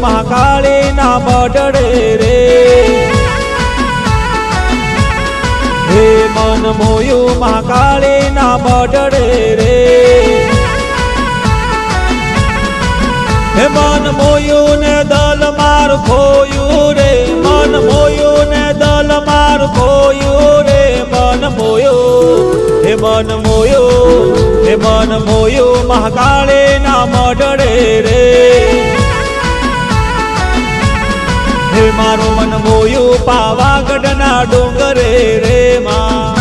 મહાકાળી ના બડડે રે હે મન મોયું મહાકાળી ના બડડે રે હે મન મોયું ને દલ માર ખોયું રે મન મોયું ને દલ માર ખોયું રે મન મોયું હે મન મોયું હે મન મોયું મહાકાળી ના મડડે રે હે મારું મન મોયું પાવાગઢ ના ડુંગરે રે માં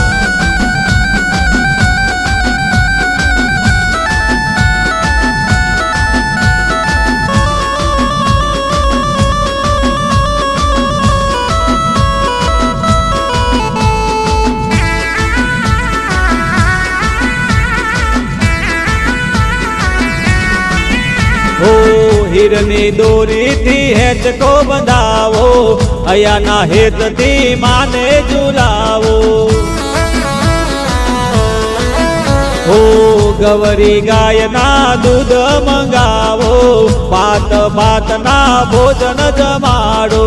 હીરની દોરી થી હેચકો બંધાવો અયાના હેત થી માને ઝુલાવો હો ગવરી ગાયના દૂધ મંગાવો ભાત ભાતના ભોજન જમાડો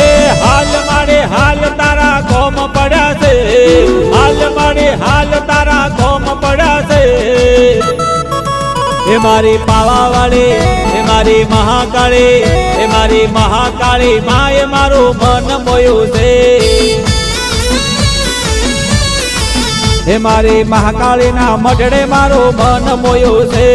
એ હાલ મારે હાલ તારા કોમ પડ્યા છે હાલ મારે હાલ તારા કોમ પડ્યા છે હે મારી પાવાવાળી હે મારી મહાકાળી હે મારી મહાકાળી માએ મારું મન મોયું છે હે મારી મહાકાળી ના મઢડે મારું મન મોયું છે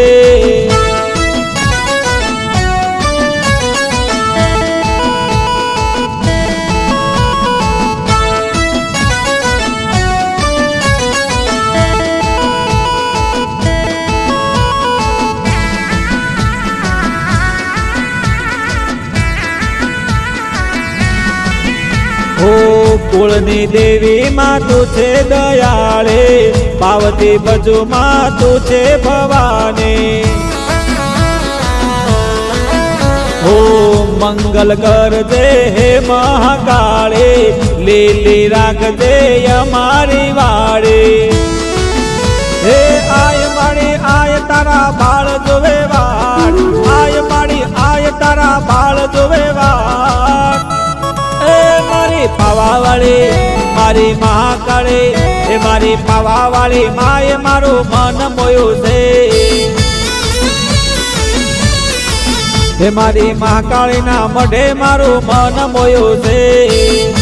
કુળની દેવી માં તું છે દયાળે પાવતી બજુ માં તું છે ભવાની હો મંગલ કરજે હે મહાકાળે લીલી રાખજે અમારી વાડી હે આય માડી આય તારા બાળ જોવે વાડ આય માડી આય તારા બાળ જોવે વાડ મારી પાવાવાળી મારી મહાકાળી એ મારી પાવાવાળી માએ મારું મન મોયું છે હે મારી મહાકાળી ના મઢે મારું મન મોયું છે